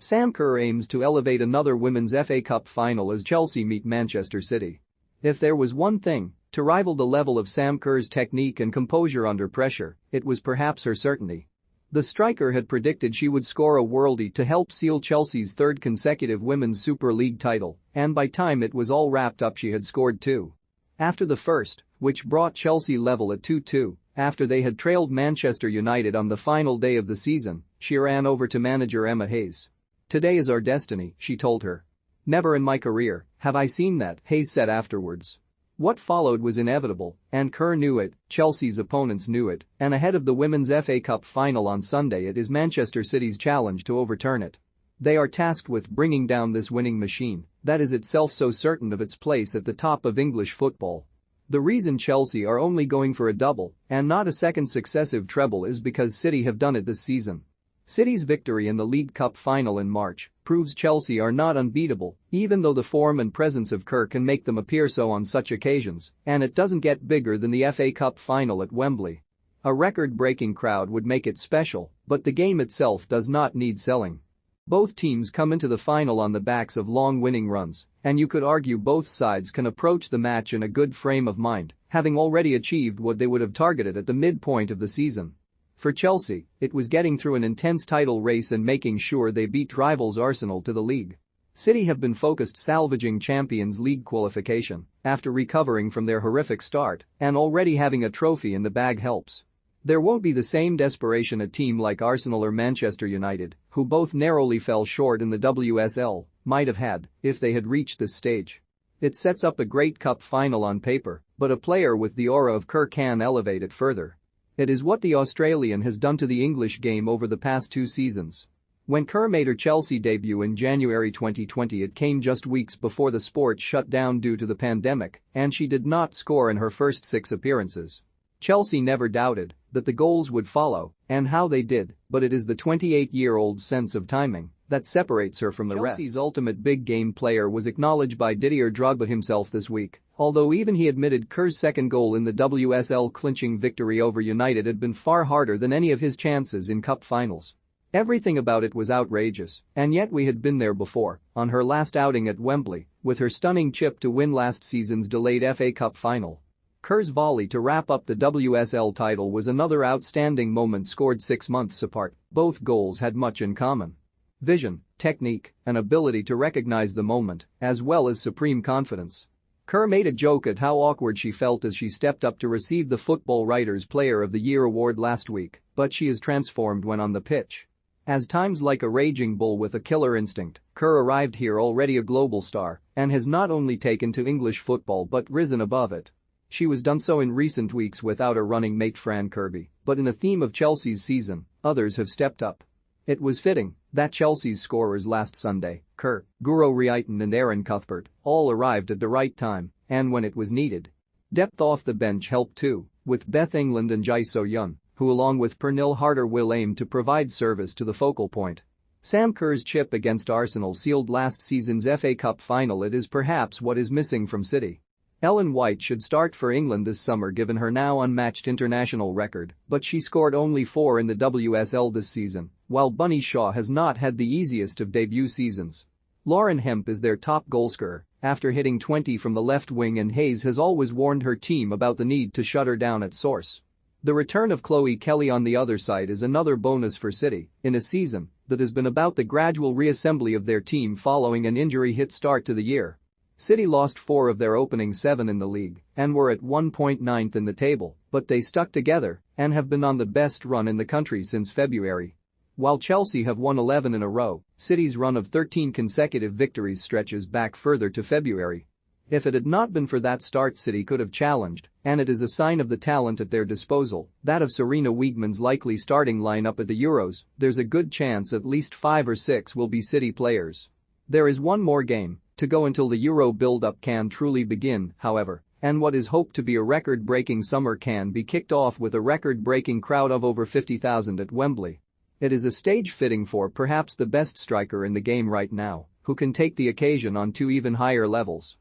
Sam Kerr aims to elevate another Women's FA Cup final as Chelsea meet Manchester City. If there was one thing to rival the level of Sam Kerr's technique and composure under pressure, it was perhaps her certainty. The striker had predicted she would score a worldie to help seal Chelsea's third consecutive Women's Super League title, and by time it was all wrapped up she had scored two. After the first, which brought Chelsea level at 2-2, after they had trailed Manchester United on the final day of the season, she ran over to manager Emma Hayes. "Today is our destiny," she told her. "Never in my career have I seen that," Hayes said afterwards. What followed was inevitable, and Kerr knew it, Chelsea's opponents knew it, and ahead of the Women's FA Cup final on Sunday it is Manchester City's challenge to overturn it. They are tasked with bringing down this winning machine that is itself so certain of its place at the top of English football. The reason Chelsea are only going for a double and not a second successive treble is because City have done it this season. City's victory in the League Cup final in March proves Chelsea are not unbeatable, even though the form and presence of Kerr can make them appear so on such occasions, and it doesn't get bigger than the FA Cup final at Wembley. A record-breaking crowd would make it special, but the game itself does not need selling. Both teams come into the final on the backs of long winning runs, and you could argue both sides can approach the match in a good frame of mind, having already achieved what they would have targeted at the midpoint of the season. For Chelsea, it was getting through an intense title race and making sure they beat rivals Arsenal to the league. City have been focused salvaging Champions League qualification after recovering from their horrific start, and already having a trophy in the bag helps. There won't be the same desperation a team like Arsenal or Manchester United, who both narrowly fell short in the WSL, might have had if they had reached this stage. It sets up a great cup final on paper, but a player with the aura of Kerr can elevate it further. It is what the Australian has done to the English game over the past 2 seasons. When Kerr made her Chelsea debut in January 2020 it came just weeks before the sport shut down due to the pandemic, and she did not score in her first 6 appearances. Chelsea never doubted that the goals would follow, and how they did, but it is the 28-year-old's sense of timing that separates her from the rest. Chelsea's ultimate big-game player was acknowledged by Didier Drogba himself this week, although even he admitted Kerr's second goal in the WSL clinching victory over United had been far harder than any of his chances in cup finals. Everything about it was outrageous, and yet we had been there before, on her last outing at Wembley, with her stunning chip to win last season's delayed FA Cup final. Kerr's volley to wrap up the WSL title was another outstanding moment scored 6 months apart. Both goals had much in common. Vision, technique, and ability to recognize the moment, as well as supreme confidence. Kerr made a joke at how awkward she felt as she stepped up to receive the Football Writers' Player of the Year award last week, but she is transformed when on the pitch. As times like a raging bull with a killer instinct, Kerr arrived here already a global star and has not only taken to English football but risen above it. She was done so in recent weeks without a running mate Fran Kirby, but in a theme of Chelsea's season, others have stepped up. It was fitting that Chelsea's scorers last Sunday, Kerr, Guro Reiten and Aaron Cuthbert, all arrived at the right time and when it was needed. Depth off the bench helped too, with Beth England and Jai So-yun, who along with Pernille Harder will aim to provide service to the focal point. Sam Kerr's chip against Arsenal sealed last season's FA Cup final. It is perhaps what is missing from City. Ellen White should start for England this summer given her now unmatched international record, but she scored only 4 in the WSL this season, while Bunny Shaw has not had the easiest of debut seasons. Lauren Hemp is their top goalscorer after hitting 20 from the left wing, and Hayes has always warned her team about the need to shut her down at source. The return of Chloe Kelly on the other side is another bonus for City in a season that has been about the gradual reassembly of their team following an injury-hit start to the year. City lost 4 of their opening 7 in the league and were at 1.9th in the table, but they stuck together and have been on the best run in the country since February. While Chelsea have won 11 in a row, City's run of 13 consecutive victories stretches back further to February. If it had not been for that start, City could have challenged, and it is a sign of the talent at their disposal, that of Serena Wiegman's likely starting lineup at the Euros. There's a good chance at least 5 or 6 will be City players. There is one more game to go until the Euro build-up can truly begin, however, and what is hoped to be a record-breaking summer can be kicked off with a record-breaking crowd of over 50,000 at Wembley. It is a stage fitting for perhaps the best striker in the game right now, who can take the occasion on 2 even higher levels.